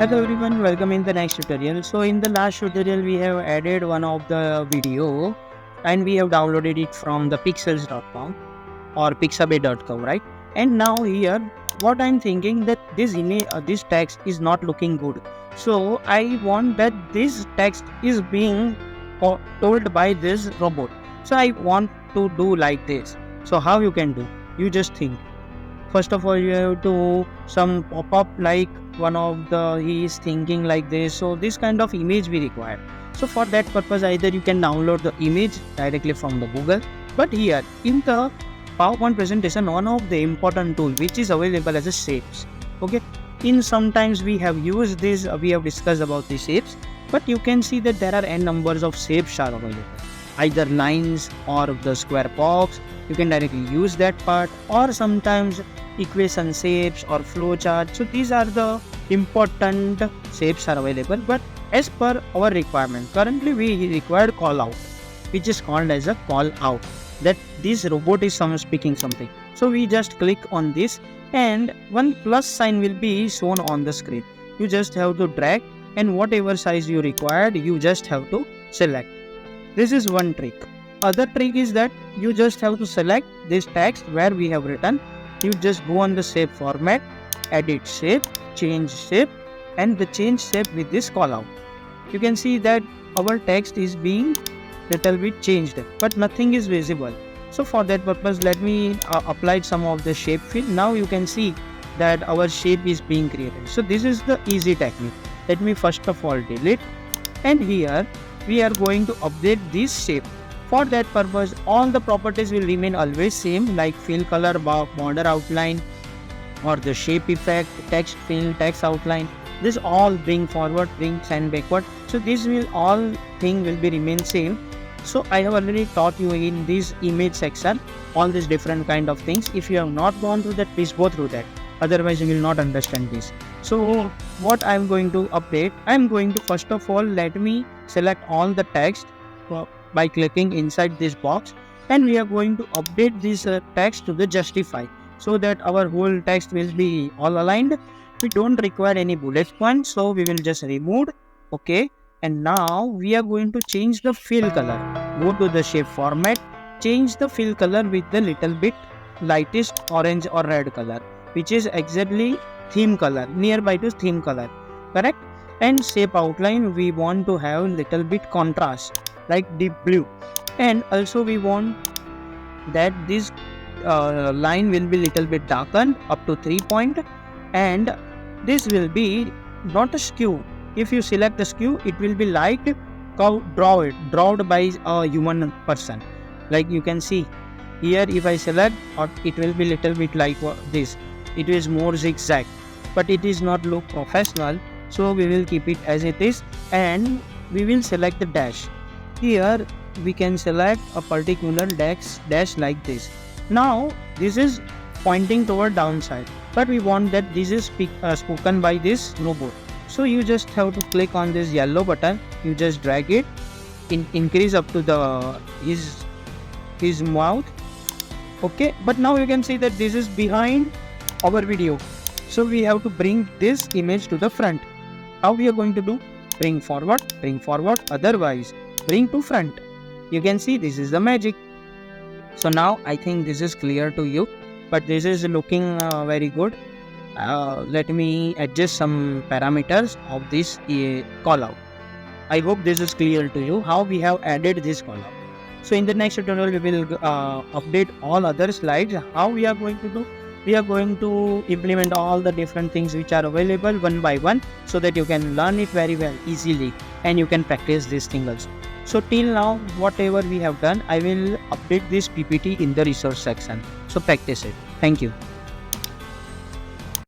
Hello everyone, welcome in the next tutorial. So in the last tutorial we have added one of the video and we have downloaded it from the pixels.com or pixabay.com, right? And now here what I'm thinking that this image this text is not looking good. So I want that this text is being told by this robot. So I want to do like this. So how you can do? You just think. First of all, you have to some pop-up like one of the he is thinking like this. So this kind of image we require. So for that purpose, either you can download the image directly from the Google. But here in the PowerPoint presentation, one of the important tool which is available as a shapes. Okay. In sometimes we have used this, we have discussed about the shapes, but you can see that there are n numbers of shapes are available. Either lines or the square box, you can directly use that part, or sometimes equation shapes or flowchart. So these are the important shapes are available, but as per our requirement, currently we require call out, which is called as a call out, that this robot is speaking something. So we just click on this and one plus sign will be shown on the screen. You just have to drag and whatever size you required, you just have to select. This is one trick. Other trick is that you just have to select this text where we have written. You just go on the shape format, edit shape, change shape, and the change shape with this call out. You can see that our text is being little bit changed, but nothing is visible. So for that purpose, let me apply some of the shape fill. Now you can see that our shape is being created. So this is the easy technique. Let me first of all delete, and here we are going to update this shape. For that purpose, all the properties will remain always same, like fill color, border outline, or the shape effect, text fill, text outline. This all bring forward, bring and backward. So this will all thing will be remain same. So I have already taught you in this image section all these different kind of things. If you have not gone through that, please go through that. Otherwise, you will not understand this. So what I am going to update, I am going to first of all let me select all the text by clicking inside this box, and we are going to update this text to the justify, so that our whole text will be all aligned. We don't require any bullet points, so we will just remove. Okay, and now we are going to change the fill color. Go to the shape format, change the fill color with the little bit lightest orange or red color, which is exactly theme color, nearby to theme color, correct? And shape outline, we want to have little bit contrast like deep blue, and also we want that this line will be little bit darkened up to 3 point, and this will be not a skew. If you select the skew, it will be like drawed by a human person. Like you can see here, if I select, or it will be little bit like this. It is more zigzag, but it is not look professional. So we will keep it as it is, and we will select the dash. Here we can select a particular dash like this. Now this is pointing toward downside, but we want that this is spoken by this robot. So you just have to click on this yellow button. You just drag it, increase up to the his mouth. Okay, but now you can see that this is behind our video. So we have to bring this image to the front. How we are going to do? Bring forward, otherwise bring to front. You can see this is the magic. So now I think this is clear to you, but this is looking very good. Let me adjust some parameters of this call out. I hope this is clear to you how we have added this call out. So in the next tutorial we will update all other slides. How we are going to do? We are going to implement all the different things which are available one by one, so that you can learn it very well easily and you can practice these things also. So till now, whatever we have done, I will update this PPT in the resource section. So practice it. Thank you.